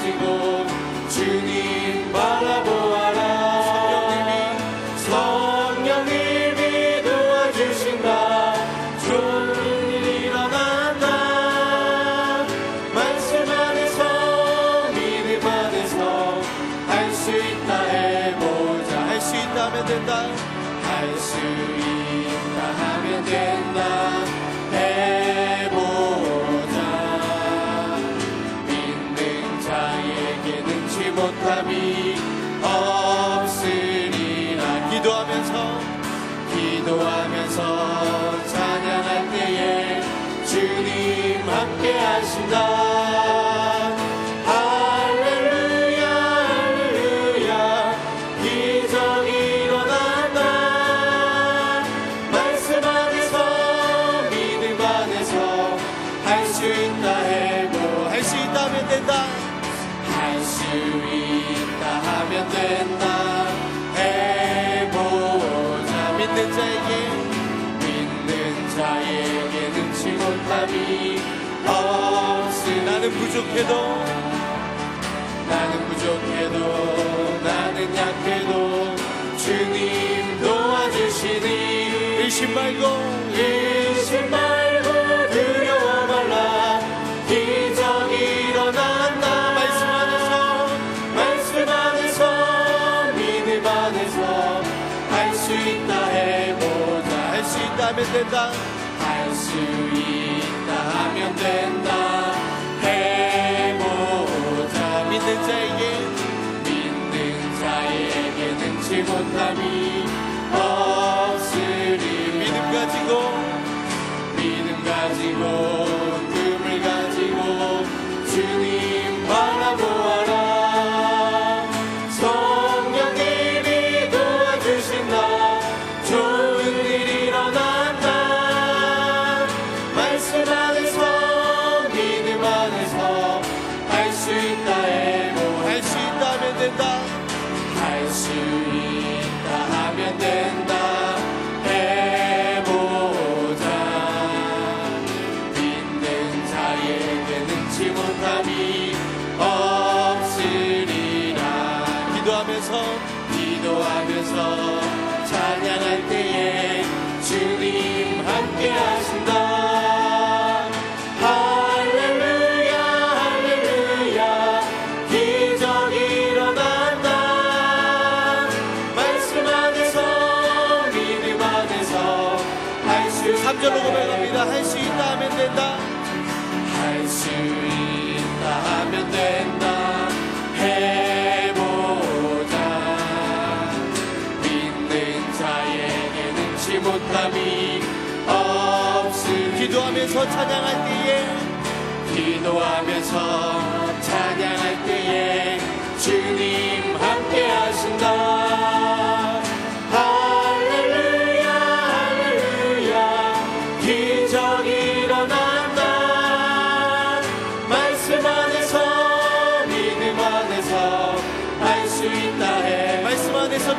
가지고 주님 바라보아라. 성령님이 도와주신다. 좋은 일 일어난다. 말씀 안에서 믿음 안에서 할 수 있다 해보자. 할 수 있다 하면 된다. 할 수 있다 하면 된다. 해보자. 믿는 자에게 능치 못함이 없으리라. 기도하면서 찬양할 때에 주님 함께 하신다. 할렐루야 할렐루야 기적이 일어난다. 말씀 안에서 믿음 안에서 할 수 있다 해보. 할 수 있다 하면 된다. 할 수 있다 하면 된다. 해보자. 믿는 자에게 능치 못함이 없으. 나는 부족해도 나는 약해도 주님 도와주시니 의심 말고 두려워 말라. 기적이 일어난다. 말씀 안에서 믿음 안에서 할 수 있다 해보자. 할 수 있다 하면 된다. 할 수 있다 하면 된다. 해보자. 믿는 자에게 능치 못함이 없으리. 믿음 가지고 꿈을 가지고 주님 바라보아라. 성령님이 도와주신다. 좋은 일 일어난다. 말씀 안에서 믿음 안에서 할 수 있다 해보. 할 수 있다 하면 된다. 할 수 있다 하면 된다. 해보자. 믿는 자에게 능치 못함이 없으리라. 기도하면서 찬양할 때에 주님 함께 하신다. 할렐루야 할렐루야 기적이 일어난다. 말씀 안에서 믿음 안에서 할 수. 3절로 고백합니다. 할 수 있다 하면 된다. 할 수 있다 하면 된다. 해보자. 믿는 자에게 능치 못함이 없으리. 기도하면서 찬양할 때에 주님 함께 하신다. 할렐루야 할렐루야 기적이 일어난다. 말씀 안에서 믿음 안에서 할 수 있다 해. 말씀 안에서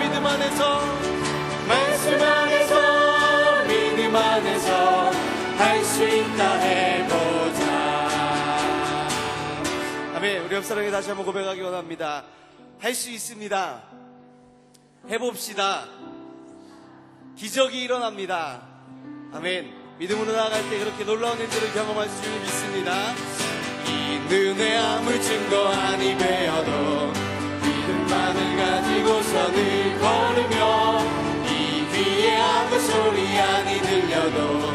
믿음 안에서 할 수 있다 해보자. 아멘. 우리 옆사람에게 다시 한번 고백하기 원합니다. 할 수 있습니다. 해봅시다. 기적이 일어납니다. 아멘. 믿음으로 나아갈 때 그렇게 놀라운 일들을 경험할 수 있는 믿습니다. 이 눈에 아무 증거 아니 배어도 믿음만을 가지고서 늘 걸으며 이 귀에 아무 소리 아니 들려도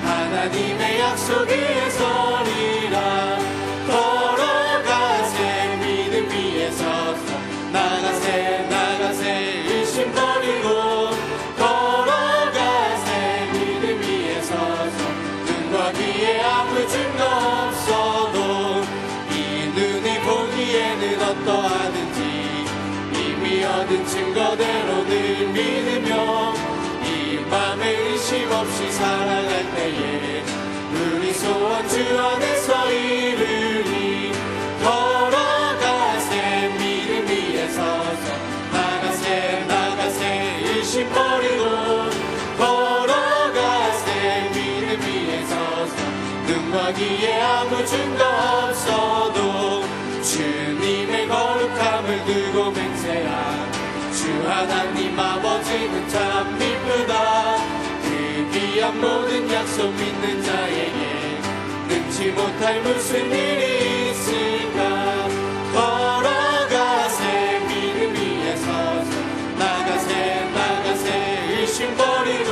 하나님의 약속 위에 서리라. 걸어가세 믿음 위에 서서 나가세 의심 버리고 걸어가세 믿음 위에 서서 눈과 귀에 아무 증거 없어도 이 눈이 보기에는 어떠하든지 이미 얻은 증거대로 늘 믿으며 이 맘에 의심 없이 살아갈 때에 우리 소원 주 안에서 이루리. 걸어가세 믿음 위에 서서 나가세 의심 버리고 걸어가세 믿음 위에 서서 눈과 귀에 아무 증거 없어도 주님 들고 맹세한 주 하나님 아버지는 참 이쁘다. 그 귀한 모든 약속 믿는 자에게 능치 못할 무슨 일이 있을까. 걸어가세 믿음 위에 서서 나가세 나가세 의심 버리고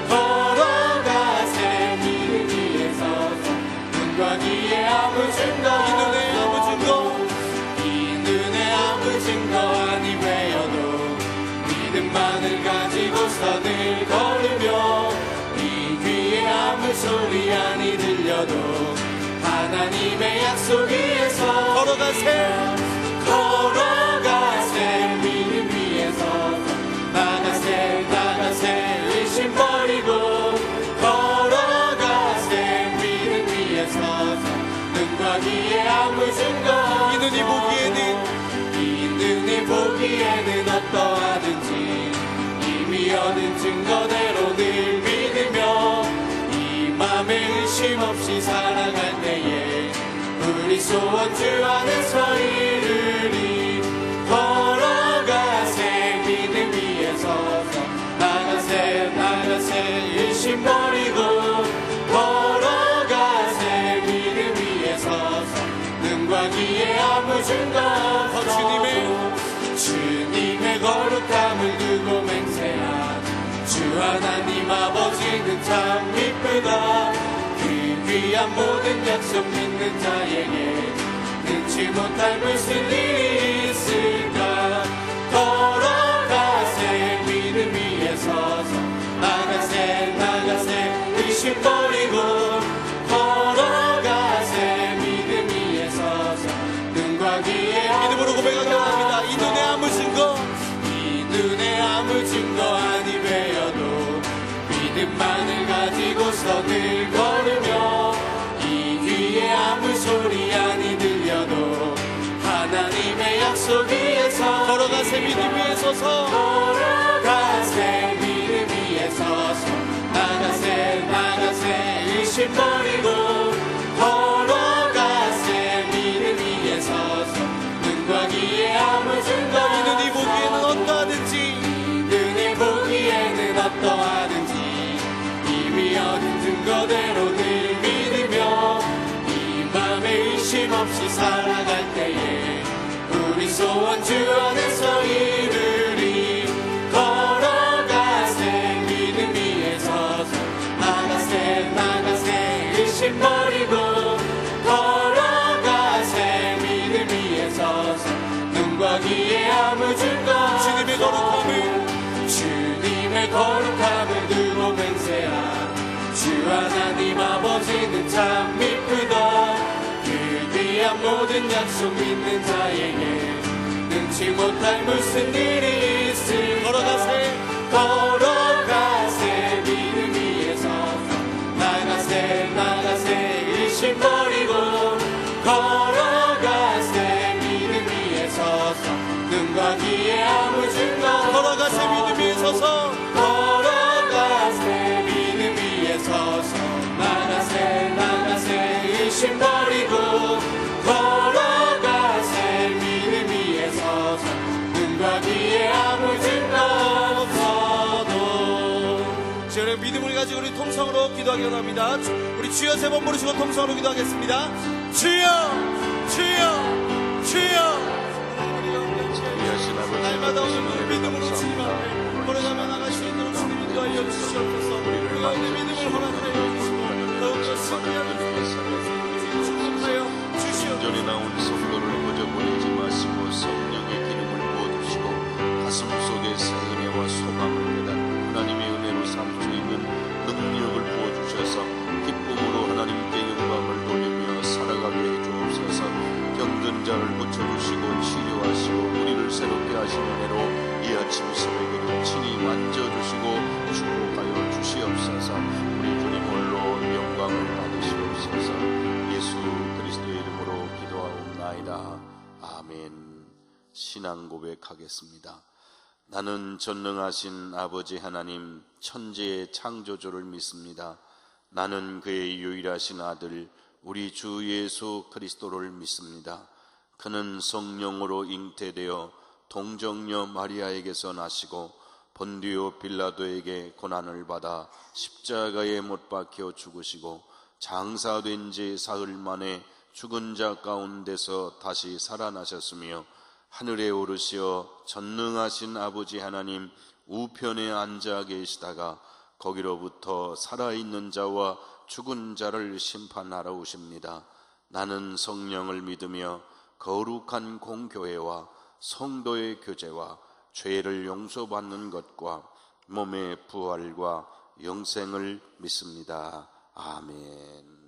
걸어가세 믿음 위에 서서 눈과 귀에 아무 증거 이 눈에 아무 증거 이 눈에 아무 증거 아니 외여도 믿음만을 가지고서 늘 걸으며 이 귀에 아무 소리 아니 들려도 하나님의 약속 위에서 걸어가세 걸어가세 믿음 위에서 나가세 나가세 의심 버리고 걸어가세 믿음 위에서 눈과 귀에 아무 증거 이 눈이 보기에는 어떠하든지 이미 얻은 증거대로 늘 믿으며 이 맘에 의심 없이 살아갈 때에 우리 소원 주 안에서 이루리. 걸어가세 믿음 위에 서서 나가세 나가세 의심 버리고 걸어가세 믿음 위에 서서 눈과 귀에 아무 증거 주님의 거룩함을 두고 맹세한 주 하나님 아버지는 참 이쁘다. 그 귀한 모든 약속 믿는 자에게 능치 못할 무슨 일이 있을까. 걸어가세 믿음 위에 서서 나가세 나가세 의심 버리고 걸어가세 믿음 위에 서서 눈과 귀에 믿음으로 고백하기 원합니다. 이 눈에 아무 증거 아니 외여도 믿음만을 가지고서 늘 걸으며 이 귀에 아무 소리 아니 들려도 하나님의 약속 위에서 걸어가세 믿음 위에 서서 걸어가세 믿음 위에 서서 나가세 나가세 의심 버리고 걸어가세 믿음 위에 서서 눈과 귀에 아무 증거 이 눈이 보기에는 어떠하든지 이미 얻은 증거대로 늘 믿으며 이 맘에 의심 없이 살아갈 때에 우리 소원 주 안에서 이루리. 걸어가세 믿음 위에 서서 나가세 나가세 의심 버리고 걸어가세 믿음 위에 서서 눈과 귀에 아무 증거 주님의 거룩함을 두고 맹세한 주 하나님 아버지는 참 이쁘다. 그 귀한 모든 약속 믿는 자에게 능치 못할 무슨 일이 있을까. 걸어가세 믿음 위에 서서 나가세 나가세 의심 버리고 걸어가세 믿음 위에 서서 눈과 귀에 아무 증거 걸어가세 믿음 위에 서서 걸어가세 믿음 위에 서서 나가세 나가세 의심 버리고 걸어가세 믿음 위에 서서 눈과 귀에 아무 증거 없어도. 주여 믿음을 가지고 우리 통성으로 기도하기 원합니다. 우리 주여 세 번 부르시고 통성으로 기도하겠습니다. 주여 주여 주여. 날마다 오늘 믿음으로 주님 앞에 걸어가며 나갈 수 있도록 주님 인도하여 주시옵소서. 우리가 내 믿음을 허락하여 주시고 더욱더 승리하는 축복하여 주시옵소서. 온전히 나온 성도를 거저 보내지 마시고 성령의 기름을 부어주시고 가슴 속에 새 은혜와 소망을 깨닫고 하나님의 은혜로 삼 수 있는 능력을 부어주셔서 기쁨으로 하나님께 영광을 돌리며 살아가게 해주옵소서. 병든 자를 고쳐주시고 치료하시고 우리를 새롭게 하시는 은혜로 이 아침 새벽에도 친히 만져주시고 축복하여 주시옵소서. 우리 주님 홀로 영광을 받으시옵소서. 예수 그리스도의 이름으로 기도하옵나이다. 아멘. 신앙 고백하겠습니다. 나는 전능하신 아버지 하나님 천지의 창조주를 믿습니다. 나는 그의 유일하신 아들 우리 주 예수 그리스도를 믿습니다. 그는 성령으로 잉태되어 동정녀 마리아에게서 나시고 본디오 빌라도에게 고난을 받아 십자가에 못 박혀 죽으시고 장사된 지 사흘 만에 죽은 자 가운데서 다시 살아나셨으며 하늘에 오르시어 전능하신 아버지 하나님 우편에 앉아 계시다가 거기로부터 살아있는 자와 죽은 자를 심판하러 오십니다. 나는 성령을 믿으며 거룩한 공교회와 성도의 교제와 죄를 용서받는 것과 몸의 부활과 영생을 믿습니다. 아멘.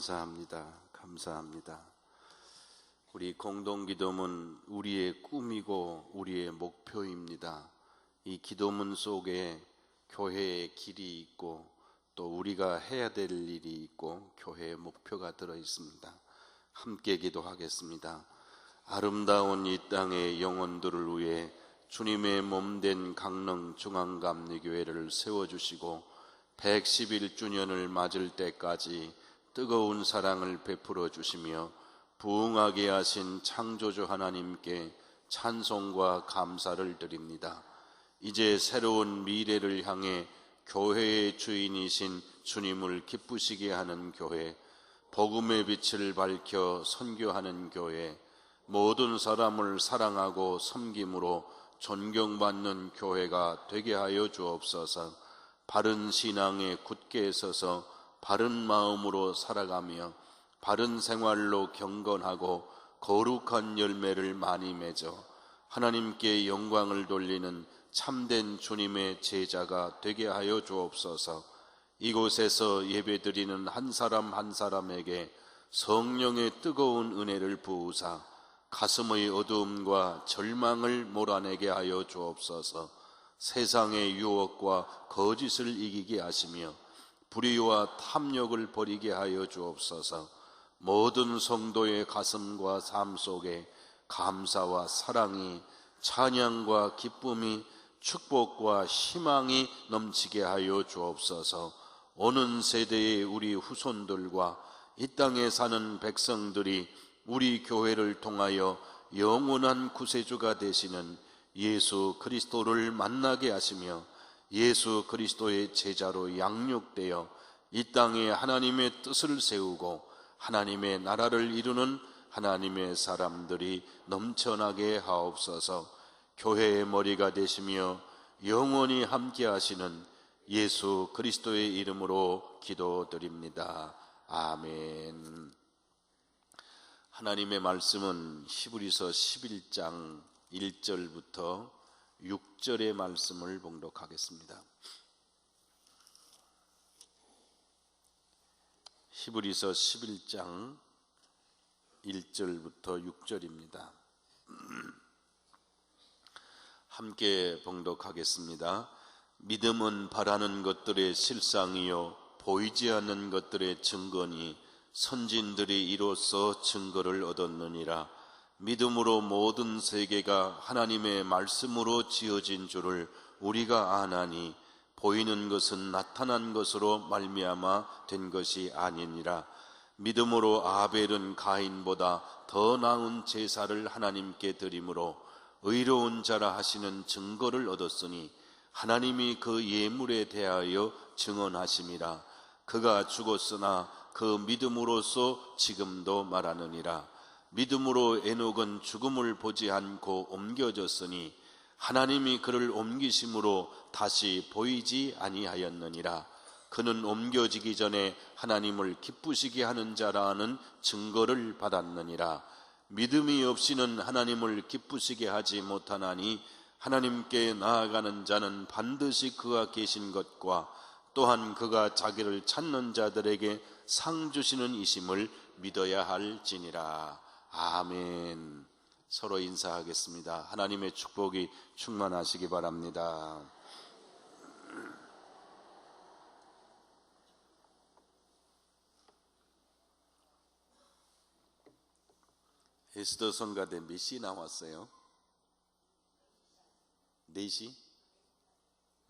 감사합니다. 감사합니다. 우리 공동기도문 우리의 꿈이고 우리의 목표입니다. 이 기도문 속에 교회의 길이 있고 또 우리가 해야 될 일이 있고 교회의 목표가 들어 있습니다. 함께 기도하겠습니다. 아름다운 이 땅의 영혼들을 위해 주님의 몸된 강릉 중앙감리교회를 세워주시고 111주년을 맞을 때까지 뜨거운 사랑을 베풀어 주시며 부흥하게 하신 창조주 하나님께 찬송과 감사를 드립니다. 이제 새로운 미래를 향해 교회의 주인이신 주님을 기쁘시게 하는 교회, 복음의 빛을 밝혀 선교하는 교회, 모든 사람을 사랑하고 섬김으로 존경받는 교회가 되게 하여 주옵소서. 바른 신앙에 굳게 서서 바른 마음으로 살아가며 바른 생활로 경건하고 거룩한 열매를 많이 맺어 하나님께 영광을 돌리는 참된 주님의 제자가 되게 하여 주옵소서. 이곳에서 예배드리는 한 사람 한 사람에게 성령의 뜨거운 은혜를 부으사 가슴의 어두움과 절망을 몰아내게 하여 주옵소서. 세상의 유혹과 거짓을 이기게 하시며 불의와 탐욕을 버리게 하여 주옵소서. 모든 성도의 가슴과 삶 속에 감사와 사랑이, 찬양과 기쁨이, 축복과 희망이 넘치게 하여 주옵소서. 오는 세대의 우리 후손들과 이 땅에 사는 백성들이 우리 교회를 통하여 영원한 구세주가 되시는 예수 그리스도를 만나게 하시며 예수 그리스도의 제자로 양육되어 이 땅에 하나님의 뜻을 세우고 하나님의 나라를 이루는 하나님의 사람들이 넘쳐나게 하옵소서. 교회의 머리가 되시며 영원히 함께 하시는 예수 그리스도의 이름으로 기도드립니다. 아멘. 하나님의 말씀은 히브리서 11장 1절부터 6절의 말씀을 봉독하겠습니다. 히브리서 11장 1절부터 6절입니다. 함께 봉독하겠습니다. 믿음은 바라는 것들의 실상이요 보이지 않는 것들의 증거니 선진들이 이로써 증거를 얻었느니라. 믿음으로 모든 세계가 하나님의 말씀으로 지어진 줄을 우리가 아나니 보이는 것은 나타난 것으로 말미암아 된 것이 아니니라. 믿음으로 아벨은 가인보다 더 나은 제사를 하나님께 드림으로 의로운 자라 하시는 증거를 얻었으니 하나님이 그 예물에 대하여 증언하심이라. 그가 죽었으나 그 믿음으로써 지금도 말하느니라. 믿음으로 에녹은 죽음을 보지 않고 옮겨졌으니 하나님이 그를 옮기심으로 다시 보이지 아니하였느니라. 그는 옮겨지기 전에 하나님을 기쁘시게 하는 자라는 증거를 받았느니라. 믿음이 없이는 하나님을 기쁘시게 하지 못하나니 하나님께 나아가는 자는 반드시 그가 계신 것과 또한 그가 자기를 찾는 자들에게 상 주시는 이심을 믿어야 할지니라. 아멘. 서로 인사하겠습니다. 하나님의 축복이 충만하시기 바랍니다. 에스더 성가대 몇 시 나왔어요? 4시?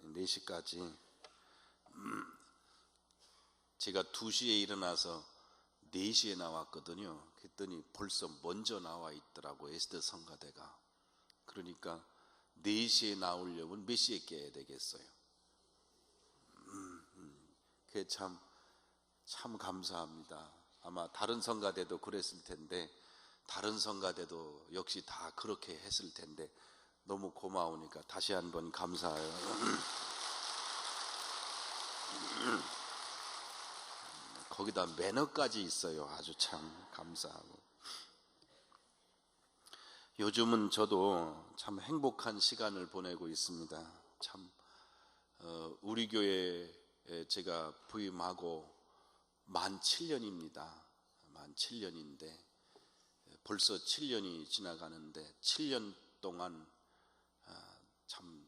4시까지. 제가 2시에 일어나서 4시에 나왔거든요. 그랬더니 벌써 먼저 나와 있더라고, 에스더 성가대가. 그러니까 4시에 나오려면 몇 시에 깨야 되겠어요? 그게 참 감사합니다. 아마 다른 성가대도 그랬을 텐데, 다른 성가대도 역시 다 그렇게 했을 텐데 너무 고마우니까 다시 한번 감사해요. 거기다 매너까지 있어요. 아주 참 감사하고. 요즘은 저도 참 행복한 시간을 보내고 있습니다. 참 우리 교회에 제가 부임하고 만 7년입니다. 만 7년인데 벌써 7년이 지나가는데 7년 동안 참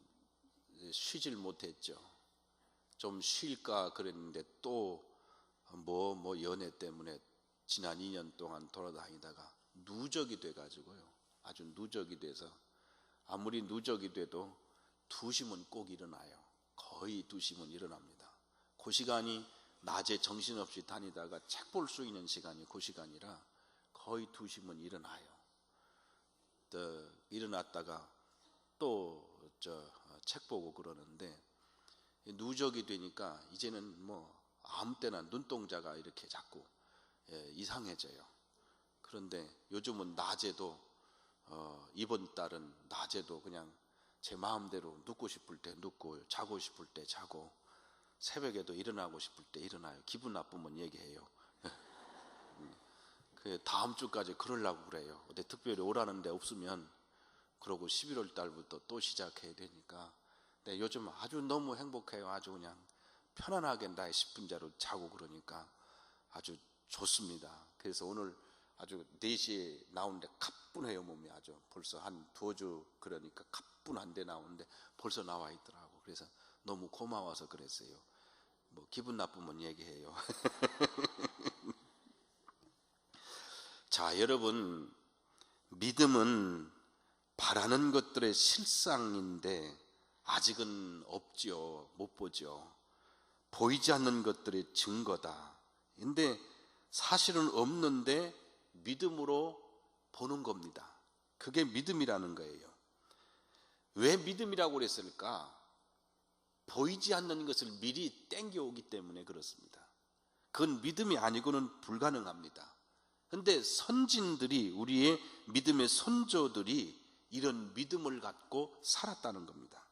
쉬질 못했죠. 좀 쉴까 그랬는데 또 뭐 연애 때문에 지난 2년 동안 돌아다니다가 누적이 돼가지고요. 아주 누적이 돼서 아무리 누적이 돼도 2시면 꼭 일어나요. 거의 2시면 일어납니다. 그 시간이 낮에 정신없이 다니다가 책 볼 수 있는 시간이 그 시간이라 거의 2시면 일어나요. 또 일어났다가 또 책 보고 그러는데, 누적이 되니까 이제는 뭐 아무 때나 눈동자가 이렇게 자꾸 이상해져요. 그런데 요즘은 낮에도 이번 달은 낮에도 그냥 제 마음대로 눕고 싶을 때 눕고 자고 싶을 때 자고 새벽에도 일어나고 싶을 때 일어나요. 기분 나쁘면 얘기해요. 그 다음 주까지 그러려고 그래요. 근데 특별히 오라는 데 없으면 그러고 11월 달부터 또 시작해야 되니까. 근데 요즘 아주 너무 행복해요. 아주 그냥 편안하게 나의 10분 자로 자고 그러니까 아주 좋습니다. 그래서 오늘 아주 4시에 나오는데 가뿐해요. 몸이 아주 벌써 한 2주 그러니까 가뿐한데 나오는데 벌써 나와 있더라고. 그래서 너무 고마워서 그랬어요. 뭐 기분 나쁘면 얘기해요. 자, 여러분, 믿음은 바라는 것들의 실상인데 아직은 없죠. 못 보죠. 보이지 않는 것들의 증거다. 근데 사실은 없는데 믿음으로 보는 겁니다. 그게 믿음이라는 거예요. 왜 믿음이라고 그랬을까? 보이지 않는 것을 미리 땡겨오기 때문에 그렇습니다. 그건 믿음이 아니고는 불가능합니다. 그런데 선진들이, 우리의 믿음의 선조들이 이런 믿음을 갖고 살았다는 겁니다.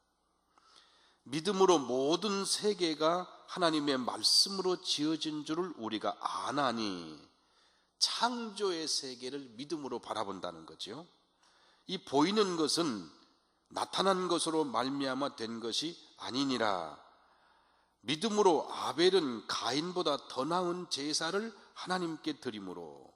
믿음으로 모든 세계가 하나님의 말씀으로 지어진 줄을 우리가 아나니, 창조의 세계를 믿음으로 바라본다는 거죠. 이 보이는 것은 나타난 것으로 말미암아 된 것이 아니니라. 믿음으로 아벨은 가인보다 더 나은 제사를 하나님께 드림으로,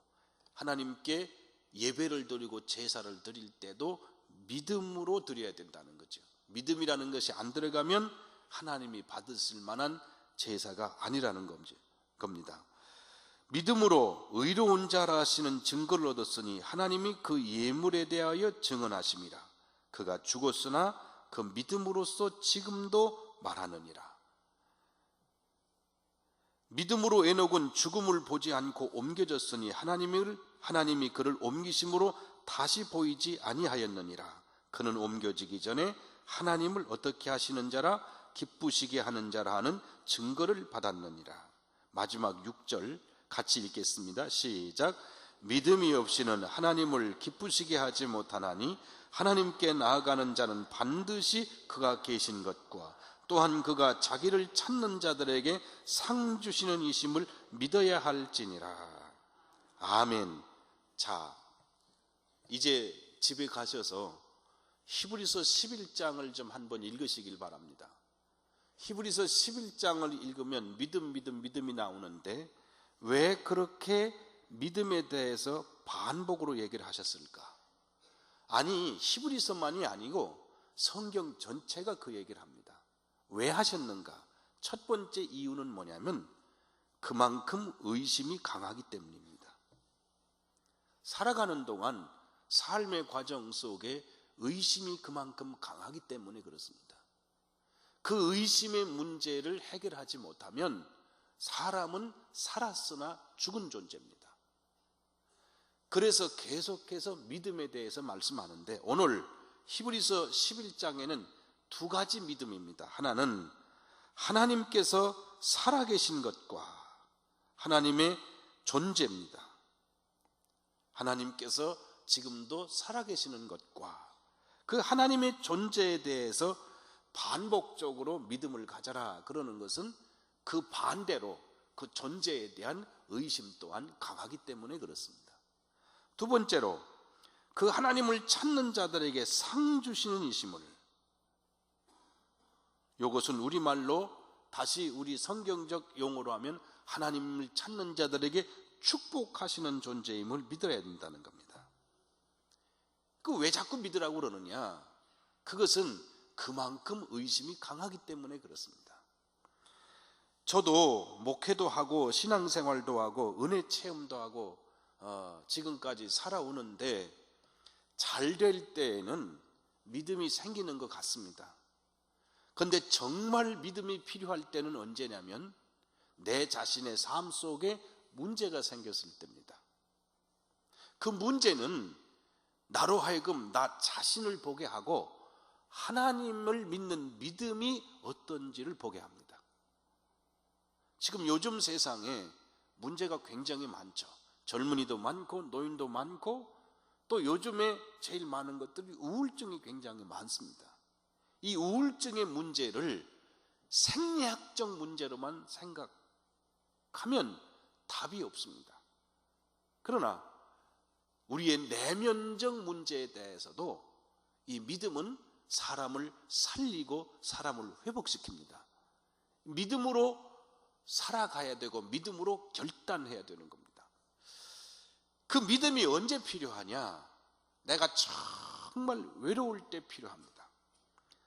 하나님께 예배를 드리고 제사를 드릴 때도 믿음으로 드려야 된다는 거죠. 믿음이라는 것이 안 들어가면 하나님이 받으실 만한 제사가 아니라는 겁니다. 믿음으로 의로운 자라 하시는 증거를 얻었으니 하나님이 그 예물에 대하여 증언하심이라. 그가 죽었으나 그 믿음으로써 지금도 말하느니라. 믿음으로 에녹은 죽음을 보지 않고 옮겨졌으니 하나님이 그를 옮기심으로 다시 보이지 아니하였느니라. 그는 옮겨지기 전에 하나님을 어떻게 하시는 자라, 기쁘시게 하는 자라 하는 증거를 받았느니라. 마지막 6절 같이 읽겠습니다. 시작. 믿음이 없이는 하나님을 기쁘시게 하지 못하나니 하나님께 나아가는 자는 반드시 그가 계신 것과 또한 그가 자기를 찾는 자들에게 상 주시는 이심을 믿어야 할지니라. 아멘. 자, 이제 집에 가셔서 히브리서 11장을 좀 한번 읽으시길 바랍니다. 히브리서 11장을 읽으면 믿음이 나오는데 왜 그렇게 믿음에 대해서 반복으로 얘기를 하셨을까? 아니, 히브리서만이 아니고 성경 전체가 그 얘기를 합니다. 왜 하셨는가? 첫 번째 이유는 뭐냐면 그만큼 의심이 강하기 때문입니다. 살아가는 동안 삶의 과정 속에 의심이 그만큼 강하기 때문에 그렇습니다. 그 의심의 문제를 해결하지 못하면 사람은 살았으나 죽은 존재입니다. 그래서 계속해서 믿음에 대해서 말씀하는데 오늘 히브리서 11장에는 2가지 믿음입니다. 하나는 하나님께서 살아계신 것과 하나님의 존재입니다. 하나님께서 지금도 살아계시는 것과 그 하나님의 존재에 대해서 반복적으로 믿음을 가져라 그러는 것은 그 반대로 그 존재에 대한 의심 또한 강하기 때문에 그렇습니다. 두 번째로 그 하나님을 찾는 자들에게 상 주시는 이심을, 이것은 우리말로 다시 우리 성경적 용어로 하면 하나님을 찾는 자들에게 축복하시는 존재임을 믿어야 된다는 겁니다. 그 왜 자꾸 믿으라고 그러느냐? 그것은 그만큼 의심이 강하기 때문에 그렇습니다. 저도 목회도 하고 신앙생활도 하고 은혜 체험도 하고 지금까지 살아오는데 잘 될 때에는 믿음이 생기는 것 같습니다. 그런데 정말 믿음이 필요할 때는 언제냐면 내 자신의 삶 속에 문제가 생겼을 때입니다. 그 문제는 나로 하여금 나 자신을 보게 하고 하나님을 믿는 믿음이 어떤지를 보게 합니다. 지금 요즘 세상에 문제가 굉장히 많죠. 젊은이도 많고 노인도 많고 또 요즘에 제일 많은 것들이 우울증이 굉장히 많습니다. 이 우울증의 문제를 생리학적 문제로만 생각하면 답이 없습니다. 그러나 우리의 내면적 문제에 대해서도 이 믿음은 사람을 살리고 사람을 회복시킵니다. 믿음으로 살아가야 되고 믿음으로 결단해야 되는 겁니다. 그 믿음이 언제 필요하냐? 내가 정말 외로울 때 필요합니다.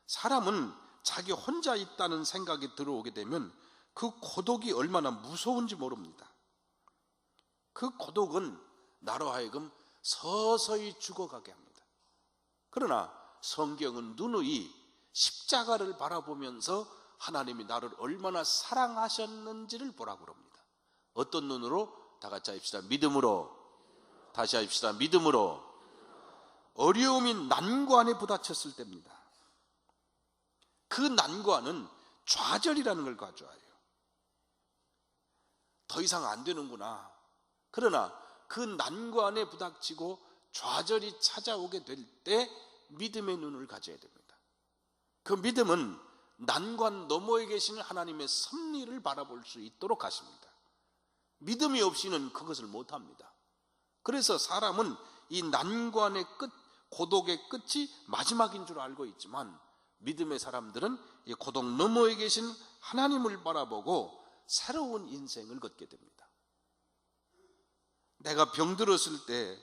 사람은 자기 혼자 있다는 생각이 들어오게 되면 그 고독이 얼마나 무서운지 모릅니다. 그 고독은 나로 하여금 서서히 죽어가게 합니다. 그러나 성경은 누누이 십자가를 바라보면서 하나님이 나를 얼마나 사랑하셨는지를 보라고 합니다. 어떤 눈으로? 다 같이 합시다. 믿음으로. 다시 합시다. 믿음으로. 어려움이 난관에 부딪혔을 때입니다. 그 난관은 좌절이라는 걸 가져와요. 더 이상 안 되는구나. 그러나 그 난관에 부닥치고 좌절이 찾아오게 될 때 믿음의 눈을 가져야 됩니다. 그 믿음은 난관 너머에 계시는 하나님의 섭리를 바라볼 수 있도록 하십니다. 믿음이 없이는 그것을 못합니다. 그래서 사람은 이 난관의 끝, 고독의 끝이 마지막인 줄 알고 있지만 믿음의 사람들은 이 고독 너머에 계신 하나님을 바라보고 새로운 인생을 걷게 됩니다. 내가 병들었을 때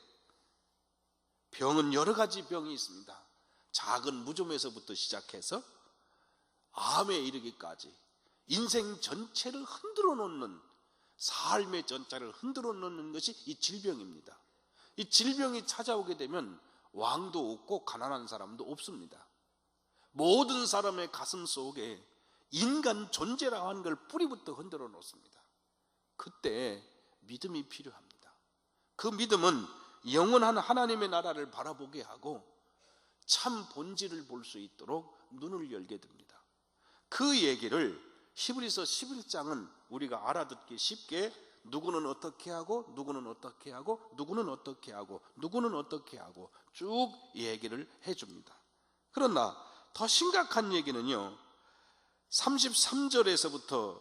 병은 여러 가지 병이 있습니다. 작은 무좀에서부터 시작해서 암에 이르기까지 인생 전체를 흔들어 놓는, 삶의 전체를 흔들어 놓는 것이 이 질병입니다. 이 질병이 찾아오게 되면 왕도 없고 가난한 사람도 없습니다. 모든 사람의 가슴 속에 인간 존재라고 하는 걸 뿌리부터 흔들어 놓습니다. 그때 믿음이 필요합니다. 그 믿음은 영원한 하나님의 나라를 바라보게 하고 참 본질을 볼 수 있도록 눈을 열게 됩니다. 그 얘기를 히브리서 11장은 우리가 알아듣기 쉽게 누구는 어떻게 하고 누구는 어떻게 하고 누구는 어떻게 하고 누구는 어떻게 하고 쭉 얘기를 해줍니다. 그러나 더 심각한 얘기는요, 33절에서부터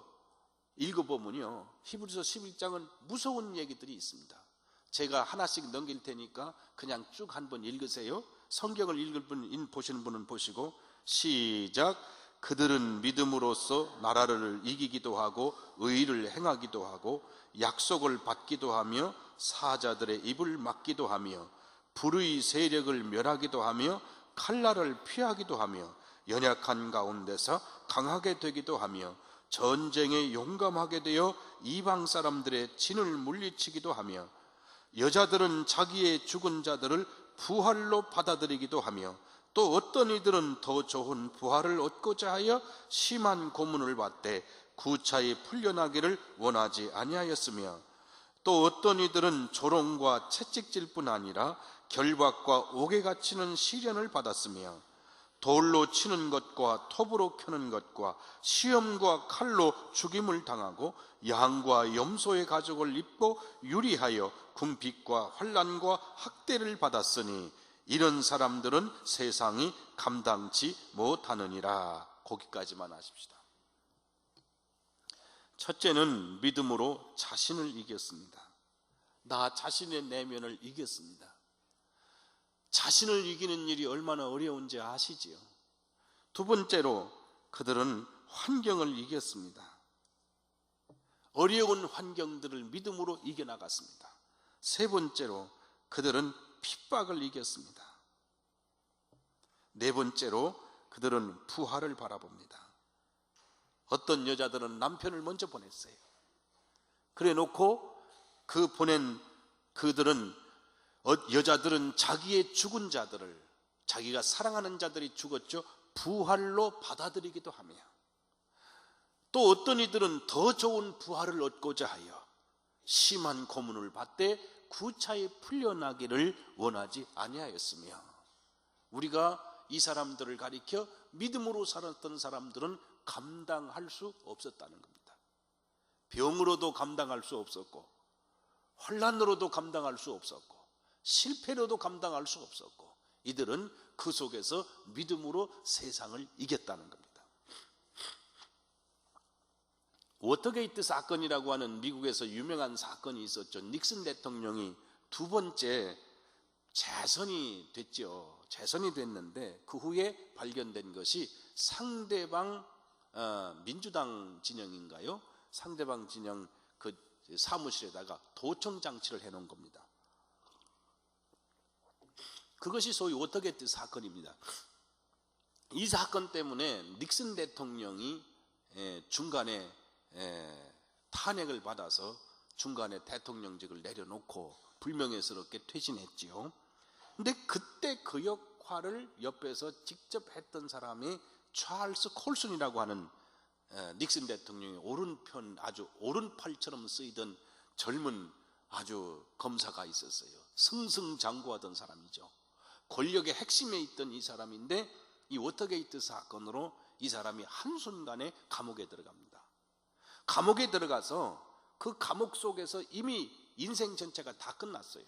읽어보면요, 히브리서 11장은 무서운 얘기들이 있습니다. 제가 하나씩 넘길 테니까 그냥 쭉 한번 읽으세요. 성경을 읽을 분, 보시는 분은 보시고, 시작. 그들은 믿음으로써 나라를 이기기도 하고 의를 행하기도 하고 약속을 받기도 하며 사자들의 입을 막기도 하며 불의 세력을 멸하기도 하며 칼날을 피하기도 하며 연약한 가운데서 강하게 되기도 하며 전쟁에 용감하게 되어 이방 사람들의 진을 물리치기도 하며 여자들은 자기의 죽은 자들을 부활로 받아들이기도 하며 또 어떤 이들은 더 좋은 부활을 얻고자 하여 심한 고문을 받되 구차히 풀려나기를 원하지 아니하였으며 또 어떤 이들은 조롱과 채찍질 뿐 아니라 결박과 옥에 갇히는 시련을 받았으며 돌로 치는 것과 톱으로 켜는 것과 시험과 칼로 죽임을 당하고 양과 염소의 가죽을 입고 유리하여 궁핍과 환난과 학대를 받았으니 이런 사람들은 세상이 감당치 못하느니라. 거기까지만 하십시다. 첫째는 믿음으로 자신을 이겼습니다. 나 자신의 내면을 이겼습니다. 자신을 이기는 일이 얼마나 어려운지 아시지요? 두 번째로 그들은 환경을 이겼습니다. 어려운 환경들을 믿음으로 이겨나갔습니다. 세 번째로 그들은 핍박을 이겼습니다. 네 번째로 그들은 부활을 바라봅니다. 어떤 여자들은 남편을 먼저 보냈어요. 그래 놓고 여자들은 자기의 죽은 자들을 자기가 사랑하는 자들이 죽었죠. 부활로 받아들이기도 하며, 또 어떤 이들은 더 좋은 부활을 얻고자 하여 심한 고문을 받되 구차히 풀려나기를 원하지 아니하였으며, 우리가 이 사람들을 가리켜 믿음으로 살았던 사람들은 감당할 수 없었다는 겁니다. 병으로도 감당할 수 없었고, 환난으로도 감당할 수 없었고, 실패로도 감당할 수 없었고, 이들은 그 속에서 믿음으로 세상을 이겼다는 겁니다. 워터게이트 사건이라고 하는 미국에서 유명한 사건이 있었죠. 닉슨 대통령이 두 번째 재선이 됐죠. 재선이 됐는데 그 후에 발견된 것이 상대방 민주당 진영인가요? 상대방 진영 그 사무실에다가 도청 장치를 해놓은 겁니다. 그것이 소위 워터게이트 사건입니다. 이 사건 때문에 닉슨 대통령이 중간에 탄핵을 받아서 중간에 대통령직을 내려놓고 불명예스럽게 퇴진했지요. 근데 그때 그 역할을 옆에서 직접 했던 사람이 찰스 콜슨이라고 하는 닉슨 대통령의 오른편, 아주 오른팔처럼 쓰이던 젊은 아주 검사가 있었어요. 승승장구하던 사람이죠. 권력의 핵심에 있던 이 사람인데, 이 워터게이트 사건으로 이 사람이 한순간에 감옥에 들어갑니다. 감옥에 들어가서 그 감옥 속에서 이미 인생 전체가 다 끝났어요.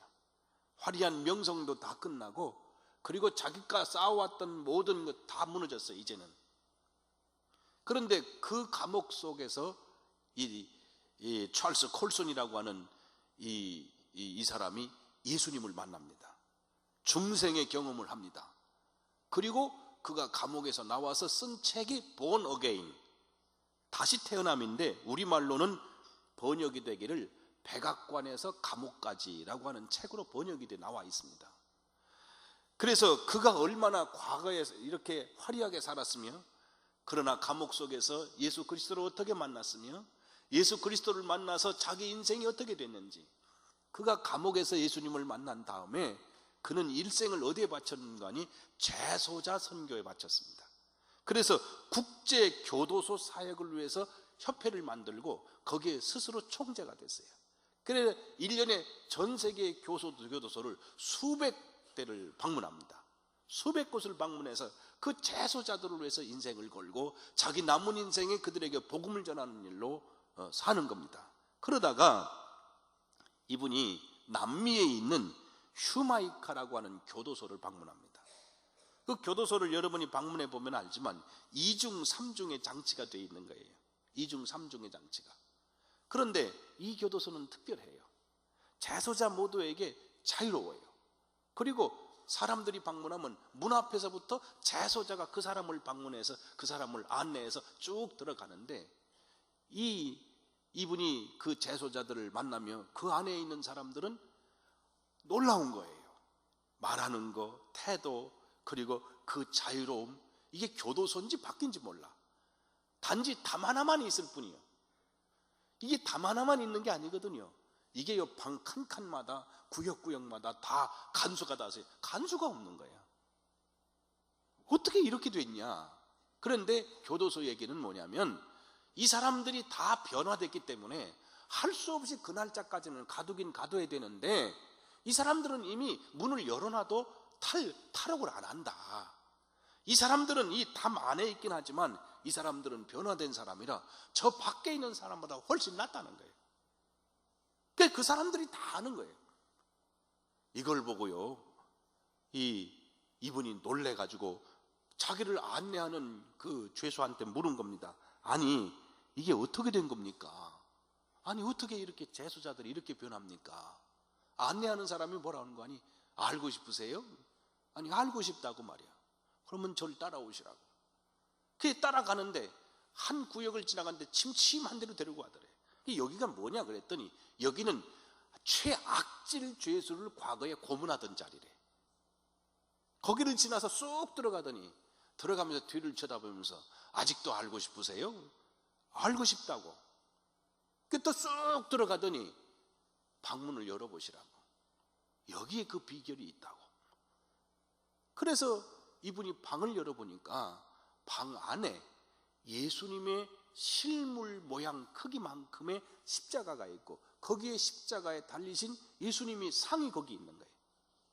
화려한 명성도 다 끝나고, 그리고 자기가 쌓아왔던 모든 것 다 무너졌어요, 이제는. 그런데 그 감옥 속에서 이 찰스 콜슨이라고 하는 이 사람이 예수님을 만납니다. 중생의 경험을 합니다. 그리고 그가 감옥에서 나와서 쓴 책이 Born Again, 다시 태어남인데 우리말로는 번역이 되기를 백악관에서 감옥까지라고 하는 책으로 번역이 돼 나와 있습니다. 그래서 그가 얼마나 과거에 이렇게 화려하게 살았으며, 그러나 감옥 속에서 예수 그리스도를 어떻게 만났으며, 예수 그리스도를 만나서 자기 인생이 어떻게 됐는지, 그가 감옥에서 예수님을 만난 다음에 그는 일생을 어디에 바쳤는가 하니 재소자 선교에 바쳤습니다. 그래서 국제교도소 사역을 위해서 협회를 만들고 거기에 스스로 총재가 됐어요. 그래서 1년에 전 세계의 교도소를 수백 대를 방문합니다. 수백 곳을 방문해서 그 재소자들을 위해서 인생을 걸고 자기 남은 인생에 그들에게 복음을 전하는 일로 사는 겁니다. 그러다가 이분이 남미에 있는 휴마이카라고 하는 교도소를 방문합니다. 그 교도소를 여러분이 방문해 보면 알지만 2중 3중의 장치가 되어 있는 거예요. 2중 3중의 장치가. 그런데 이 교도소는 특별해요. 재소자 모두에게 자유로워요. 그리고 사람들이 방문하면 문 앞에서부터 재소자가 그 사람을 방문해서 그 사람을 안내해서 쭉 들어가는데, 이분이 그 재소자들을 만나며 그 안에 있는 사람들은 놀라운 거예요. 말하는 거, 태도, 그리고 그 자유로움, 이게 교도소인지 바뀐지 몰라. 단지 담 하나만 있을 뿐이요. 이게 담 하나만 있는 게 아니거든요. 이게 방 칸칸마다 구역구역마다 다 간수가 다 있어요. 간수가 없는 거예요. 어떻게 이렇게 됐냐? 그런데 교도소 얘기는 뭐냐면, 이 사람들이 다 변화됐기 때문에 할 수 없이 그 날짜까지는 가두긴 가둬야 되는데, 이 사람들은 이미 문을 열어놔도 탈옥을 안 한다. 이 사람들은 이 담 안에 있긴 하지만 이 사람들은 변화된 사람이라 저 밖에 있는 사람보다 훨씬 낫다는 거예요. 그러니까 그 사람들이 다 아는 거예요. 이걸 보고요, 이분이 놀래가지고 자기를 안내하는 그 죄수한테 물은 겁니다. 아니, 이게 어떻게 된 겁니까? 아니, 어떻게 이렇게 재수자들이 이렇게 변합니까? 안내하는 사람이 뭐라는 거 아니? 알고 싶으세요? 아니, 알고 싶다고 말이야. 그러면 저를 따라오시라고. 그게 따라가는데 한 구역을 지나가는데 침침한 데로 데리고 가더래. 여기가 뭐냐 그랬더니 여기는 최악질 죄수를 과거에 고문하던 자리래. 거기를 지나서 쑥 들어가더니 들어가면서 뒤를 쳐다보면서 아직도 알고 싶으세요? 알고 싶다고. 또 쑥 들어가더니 방문을 열어보시라고. 여기에 그 비결이 있다고. 그래서 이분이 방을 열어보니까 방 안에 예수님의 실물 모양 크기만큼의 십자가가 있고 거기에 십자가에 달리신 예수님이 상이 거기 있는 거예요.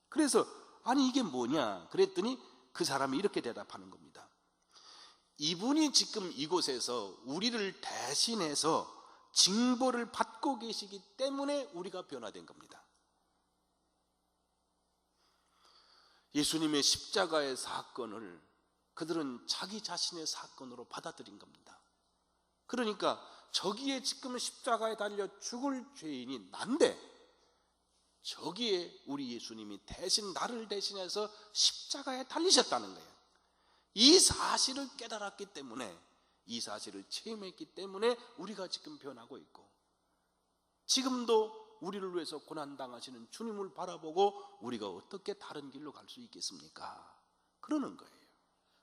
그래서 아니 이게 뭐냐 그랬더니 그 사람이 이렇게 대답하는 겁니다. 이분이 지금 이곳에서 우리를 대신해서 징벌을 받고 계시기 때문에 우리가 변화된 겁니다. 예수님의 십자가의 사건을 그들은 자기 자신의 사건으로 받아들인 겁니다. 그러니까 저기에 지금 십자가에 달려 죽을 죄인이 난데 저기에 우리 예수님이 대신 나를 대신해서 십자가에 달리셨다는 거예요. 이 사실을 깨달았기 때문에, 이 사실을 체험했기 때문에 우리가 지금 변하고 있고, 지금도 우리를 위해서 고난당하시는 주님을 바라보고 우리가 어떻게 다른 길로 갈 수 있겠습니까? 그러는 거예요.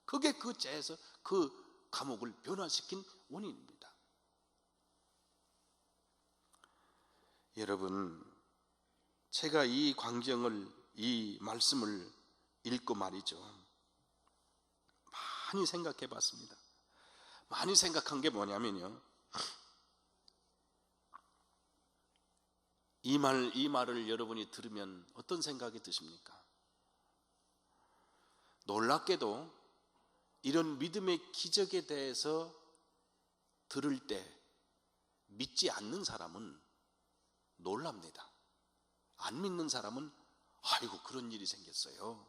그게 그 죄에서 그 감옥을 변화시킨 원인입니다. 여러분, 제가 이 광경을, 이 말씀을 읽고 말이죠, 많이 생각해 봤습니다. 많이 생각한 게 뭐냐면요, 이 말을 여러분이 들으면 어떤 생각이 드십니까? 놀랍게도 이런 믿음의 기적에 대해서 들을 때 믿지 않는 사람은 놀랍니다. 안 믿는 사람은 아이고 그런 일이 생겼어요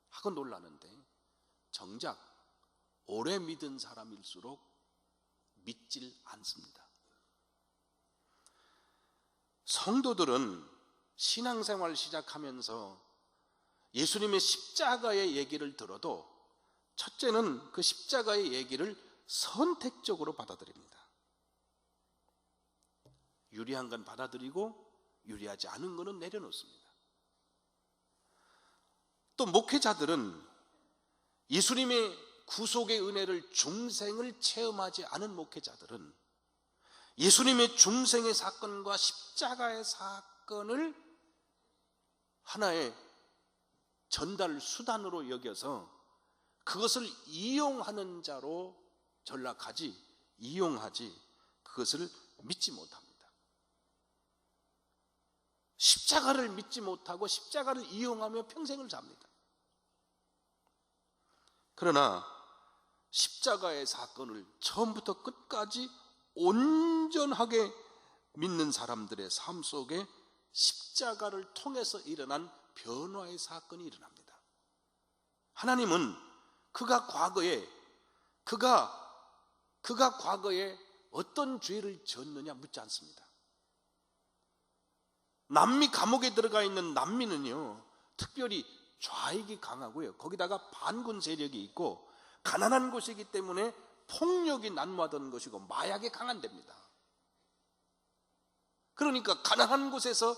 하고 놀라는데, 정작 오래 믿은 사람일수록 믿질 않습니다. 성도들은 신앙생활 시작하면서 예수님의 십자가의 얘기를 들어도 첫째는 그 십자가의 얘기를 선택적으로 받아들입니다. 유리한 건 받아들이고 유리하지 않은 것은 내려놓습니다. 또 목회자들은 예수님의 구속의 은혜를, 중생을 체험하지 않은 목회자들은 예수님의 중생의 사건과 십자가의 사건을 하나의 전달 수단으로 여겨서 그것을 이용하는 자로 전락하지, 이용하지 그것을 믿지 못합니다. 십자가를 믿지 못하고 십자가를 이용하며 평생을 삽니다. 그러나 십자가의 사건을 처음부터 끝까지 온전하게 믿는 사람들의 삶 속에 십자가를 통해서 일어난 변화의 사건이 일어납니다. 하나님은 그가 과거에 어떤 죄를 지었느냐 묻지 않습니다. 남미 감옥에 들어가 있는 남미는요, 특별히 좌익이 강하고요, 거기다가 반군 세력이 있고 가난한 곳이기 때문에 폭력이 난무하던 것이고 마약이 강한 데입니다. 그러니까 가난한 곳에서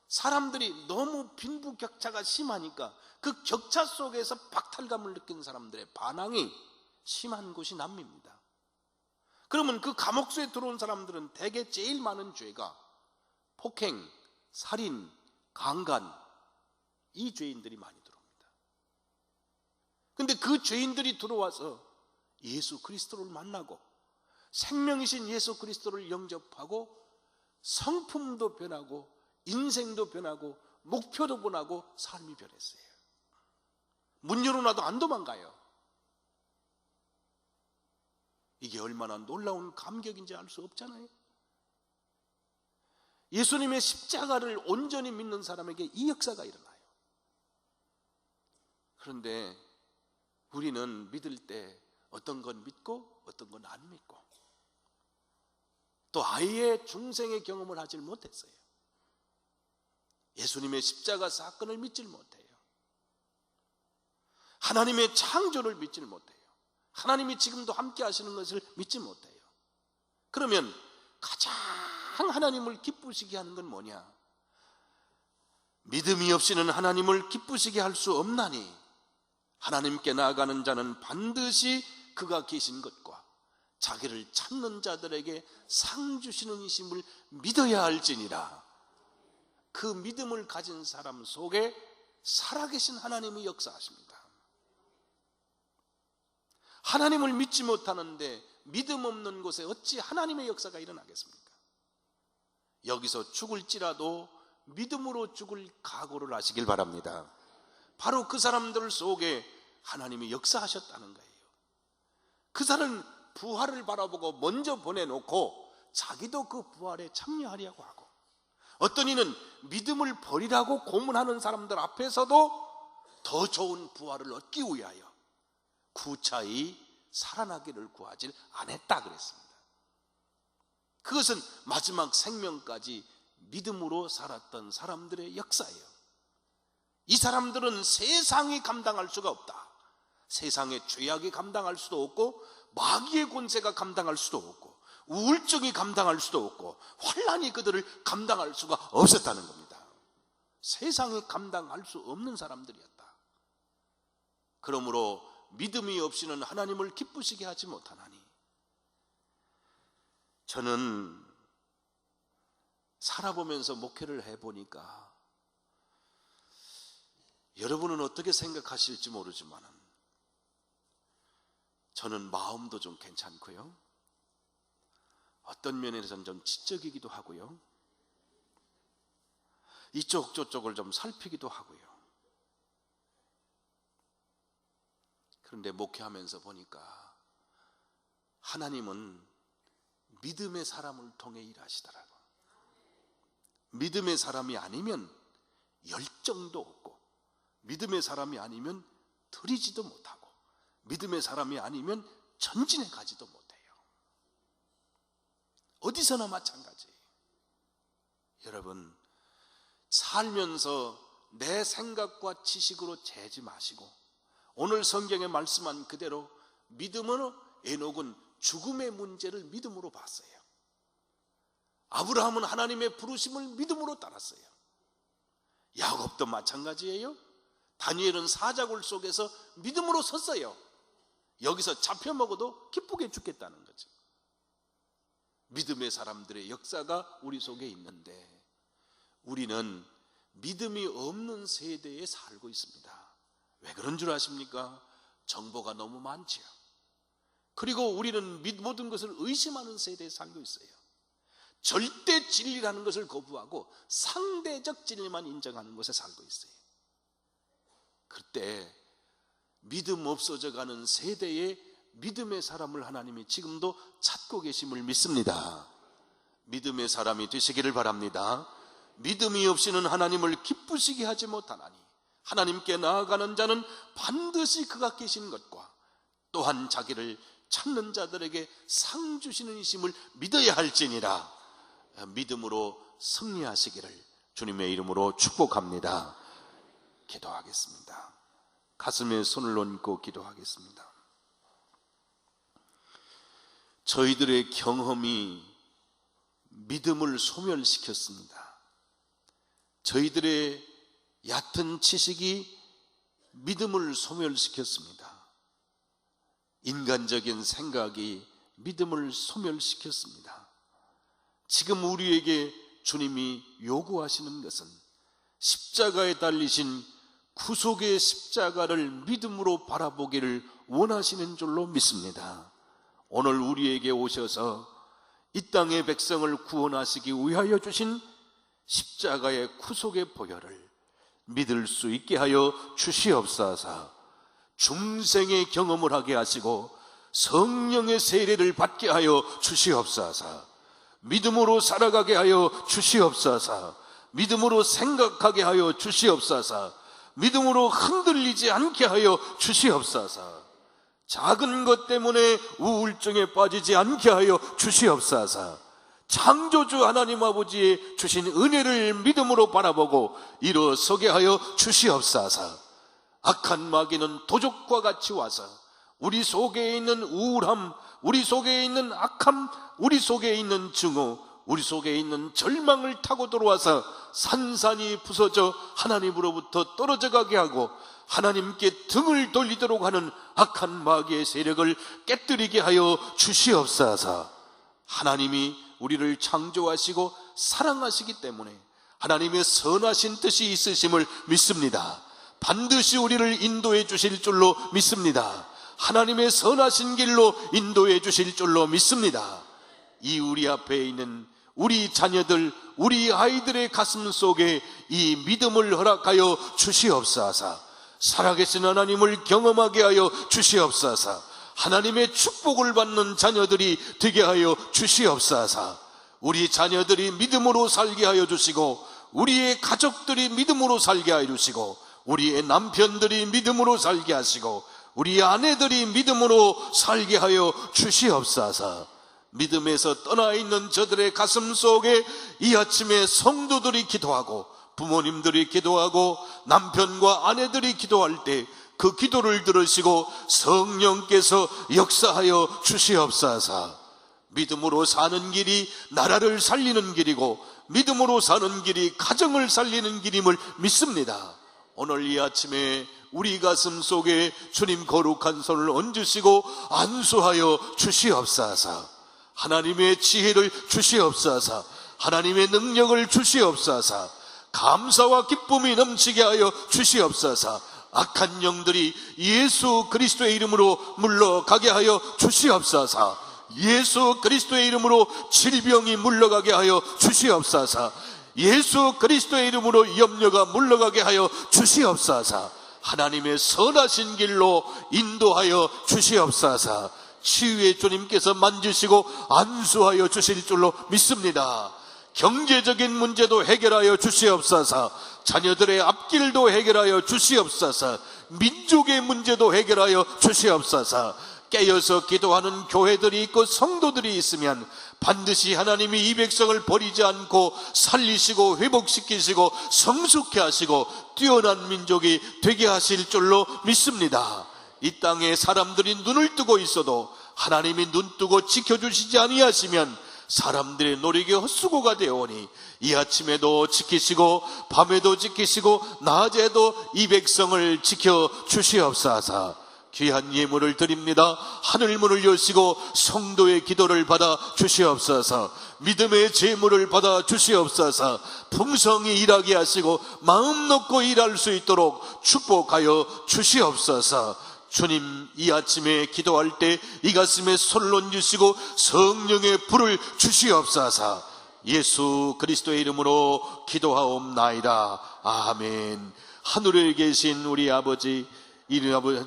사람들이 너무 빈부격차가 심하니까 그 격차 속에서 박탈감을 느끼는 사람들의 반항이 심한 곳이 남미입니다. 그러면 그 감옥소에 들어온 사람들은 대개 제일 많은 죄가 폭행, 살인, 강간, 이 죄인들이 많이 들어옵니다. 그런데 그 죄인들이 들어와서 예수 그리스도를 만나고 생명이신 예수 그리스도를 영접하고 성품도 변하고 인생도 변하고 목표도 변하고 삶이 변했어요. 문 열어놔도 안 도망가요. 이게 얼마나 놀라운 감격인지 알 수 없잖아요. 예수님의 십자가를 온전히 믿는 사람에게 이 역사가 일어나요. 그런데 우리는 믿을 때 어떤 건 믿고 어떤 건 안 믿고, 또 아예 중생의 경험을 하질 못했어요. 예수님의 십자가 사건을 믿질 못해요. 하나님의 창조를 믿질 못해요. 하나님이 지금도 함께 하시는 것을 믿지 못해요. 그러면 가장 하나님을 기쁘시게 하는 건 뭐냐? 믿음이 없이는 하나님을 기쁘시게 할 수 없나니 하나님께 나아가는 자는 반드시 그가 계신 것과 자기를 찾는 자들에게 상 주시는 이심을 믿어야 할지니라. 그 믿음을 가진 사람 속에 살아계신 하나님이 역사하십니다. 하나님을 믿지 못하는데 믿음 없는 곳에 어찌 하나님의 역사가 일어나겠습니까? 여기서 죽을지라도 믿음으로 죽을 각오를 하시길 바랍니다. 바로 그 사람들 속에 하나님이 역사하셨다는 거예요. 그 사람은 부활을 바라보고 먼저 보내놓고 자기도 그 부활에 참여하려고 하고, 어떤 이는 믿음을 버리라고 고문하는 사람들 앞에서도 더 좋은 부활을 얻기 위하여 구차히 살아나기를 구하지 않았다 그랬습니다. 그것은 마지막 생명까지 믿음으로 살았던 사람들의 역사예요. 이 사람들은 세상이 감당할 수가 없다. 세상의 죄악이 감당할 수도 없고, 마귀의 권세가 감당할 수도 없고, 우울증이 감당할 수도 없고, 환난이 그들을 감당할 수가 없었다는 겁니다. 세상이 감당할 수 없는 사람들이었다. 그러므로 믿음이 없이는 하나님을 기쁘시게 하지 못하나니, 저는 살아보면서 목회를 해보니까 여러분은 어떻게 생각하실지 모르지만 저는 마음도 좀 괜찮고요, 어떤 면에서는 좀 지적이기도 하고요, 이쪽 저쪽을 좀 살피기도 하고요. 그런데 목회하면서 보니까 하나님은 믿음의 사람을 통해 일하시더라고요. 믿음의 사람이 아니면 열정도 없고, 믿음의 사람이 아니면 드리지도 못하고, 믿음의 사람이 아니면 전진해 가지도 못해요. 어디서나 마찬가지예요. 여러분, 살면서 내 생각과 지식으로 재지 마시고, 오늘 성경에 말씀한 그대로 믿음으로, 에녹은 죽음의 문제를 믿음으로 봤어요. 아브라함은 하나님의 부르심을 믿음으로 따랐어요. 야곱도 마찬가지예요. 다니엘은 사자굴 속에서 믿음으로 섰어요. 여기서 잡혀 먹어도 기쁘게 죽겠다는 거죠. 믿음의 사람들의 역사가 우리 속에 있는데, 우리는 믿음이 없는 세대에 살고 있습니다. 왜 그런 줄 아십니까? 정보가 너무 많지요. 그리고 우리는 모든 것을 의심하는 세대에 살고 있어요. 절대 진리라는 것을 거부하고 상대적 진리만 인정하는 곳에 살고 있어요. 그때 믿음 없어져 가는 세대에 믿음의 사람을 하나님이 지금도 찾고 계심을 믿습니다. 믿음의 사람이 되시기를 바랍니다. 믿음이 없이는 하나님을 기쁘시게 하지 못하나니, 하나님께 나아가는 자는 반드시 그가 계신 것과 또한 자기를 찾는 자들에게 상 주시는 이심을 믿어야 할지니라. 믿음으로 승리하시기를 주님의 이름으로 축복합니다. 기도하겠습니다. 가슴에 손을 얹고 기도하겠습니다. 저희들의 경험이 믿음을 소멸시켰습니다. 저희들의 얕은 지식이 믿음을 소멸시켰습니다. 인간적인 생각이 믿음을 소멸시켰습니다. 지금 우리에게 주님이 요구하시는 것은 십자가에 달리신 구속의 십자가를 믿음으로 바라보기를 원하시는 줄로 믿습니다. 오늘 우리에게 오셔서 이 땅의 백성을 구원하시기 위하여 주신 십자가의 구속의 보혈을 믿을 수 있게 하여 주시옵소서. 중생의 경험을 하게 하시고 성령의 세례를 받게 하여 주시옵소서. 믿음으로 살아가게 하여 주시옵소서. 믿음으로 생각하게 하여 주시옵소서. 믿음으로 흔들리지 않게 하여 주시옵소서. 작은 것 때문에 우울증에 빠지지 않게 하여 주시옵소서. 창조주 하나님 아버지의 주신 은혜를 믿음으로 바라보고 일어서게 하여 주시옵소서. 악한 마귀는 도적과 같이 와서 우리 속에 있는 우울함, 우리 속에 있는 악함, 우리 속에 있는 증오, 우리 속에 있는 절망을 타고 들어와서 산산이 부서져 하나님으로부터 떨어져 가게 하고 하나님께 등을 돌리도록 하는 악한 마귀의 세력을 깨뜨리게 하여 주시옵소서. 하나님이 우리를 창조하시고 사랑하시기 때문에 하나님의 선하신 뜻이 있으심을 믿습니다. 반드시 우리를 인도해 주실 줄로 믿습니다. 하나님의 선하신 길로 인도해 주실 줄로 믿습니다. 이 우리 앞에 있는 우리 자녀들, 우리 아이들의 가슴 속에 이 믿음을 허락하여 주시옵소서. 살아계신 하나님을 경험하게 하여 주시옵소서. 하나님의 축복을 받는 자녀들이 되게 하여 주시옵소서. 우리 자녀들이 믿음으로 살게 하여 주시고, 우리의 가족들이 믿음으로 살게 하여 주시고, 우리의 남편들이 믿음으로 살게 하시고, 우리 아내들이 믿음으로 살게 하여 주시옵소서. 믿음에서 떠나 있는 저들의 가슴 속에 이 아침에 성도들이 기도하고, 부모님들이 기도하고, 남편과 아내들이 기도할 때 그 기도를 들으시고 성령께서 역사하여 주시옵소서. 믿음으로 사는 길이 나라를 살리는 길이고, 믿음으로 사는 길이 가정을 살리는 길임을 믿습니다. 오늘 이 아침에 우리 가슴 속에 주님 거룩한 손을 얹으시고 안수하여 주시옵소서. 하나님의 지혜를 주시옵소서. 하나님의 능력을 주시옵소서. 감사와 기쁨이 넘치게 하여 주시옵소서. 악한 영들이 예수 그리스도의 이름으로 물러가게 하여 주시옵소서. 예수 그리스도의 이름으로 질병이 물러가게 하여 주시옵소서. 예수 그리스도의 이름으로 염려가 물러가게 하여 주시옵소서. 하나님의 선하신 길로 인도하여 주시옵소서. 치유의 주님께서 만지시고 안수하여 주실 줄로 믿습니다. 경제적인 문제도 해결하여 주시옵소서. 자녀들의 앞길도 해결하여 주시옵소서. 민족의 문제도 해결하여 주시옵소서. 깨어서 기도하는 교회들이 있고 성도들이 있으면 반드시 하나님이 이 백성을 버리지 않고 살리시고 회복시키시고 성숙케 하시고 뛰어난 민족이 되게 하실 줄로 믿습니다. 이 땅에 사람들이 눈을 뜨고 있어도 하나님이 눈뜨고 지켜주시지 아니하시면 사람들의 노력이 헛수고가 되오니 이 아침에도 지키시고 밤에도 지키시고 낮에도 이 백성을 지켜주시옵소서. 귀한 예물을 드립니다. 하늘문을 여시고 성도의 기도를 받아 주시옵소서. 믿음의 제물을 받아 주시옵소서. 풍성히 일하게 하시고 마음 놓고 일할 수 있도록 축복하여 주시옵소서. 주님, 이 아침에 기도할 때 이 가슴에 손을 얹으시고 성령의 불을 주시옵소서. 예수 그리스도의 이름으로 기도하옵나이다. 아멘. 하늘에 계신 우리 아버지, 이름 아버지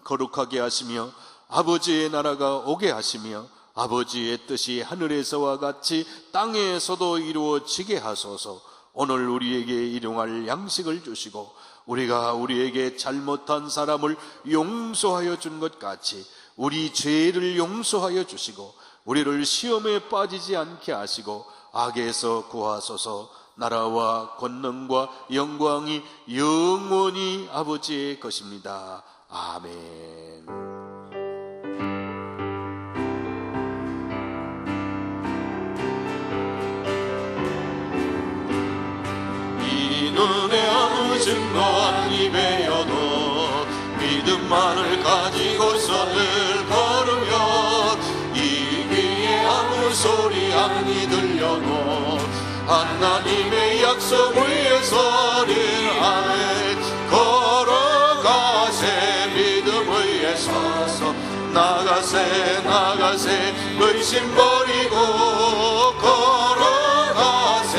거룩하게 하시며 아버지의 나라가 오게 하시며 아버지의 뜻이 하늘에서와 같이 땅에서도 이루어지게 하소서. 오늘 우리에게 일용할 양식을 주시고 우리가 우리에게 잘못한 사람을 용서하여 준 것 같이 우리 죄를 용서하여 주시고 우리를 시험에 빠지지 않게 하시고 악에서 구하소서. 나라와 권능과 영광이 영원히 아버지의 것입니다. 아멘. 이 눈에 아무 증거 안 입에여도 믿음만을 가지고서 늘 걸으며 이 귀에 아무 소리 아니 들려도 하나님의 약속 위에 서리를 아멘. 걸어가세 믿음 위에 서서 나가세 나가세 의심 버리고 걸어가세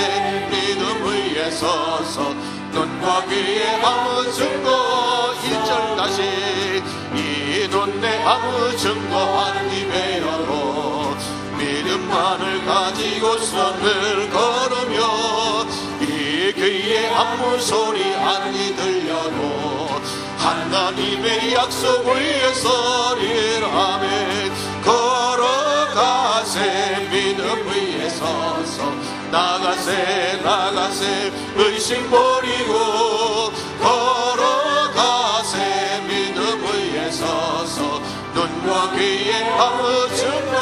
믿음 위에 서서 눈과 귀에 아무 증거 1절 다시 이 눈에 아무 증거 한 입에여도 믿음만을 가지고서 늘 걸으며 이 귀에 아무 소리 아니 들려도 하나님의 약속 위에 서리를 아멘. 걸어가세 믿음 위에 서서 나가세 나가세 의심 버리고 걸어가세 믿음 위에 서서 눈과 귀에 아무 증거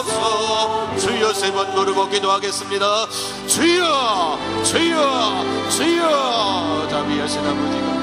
없어. 주여 세 번 부르고 기도하겠습니다. 주여 주여 주여. 자비하신 아버지가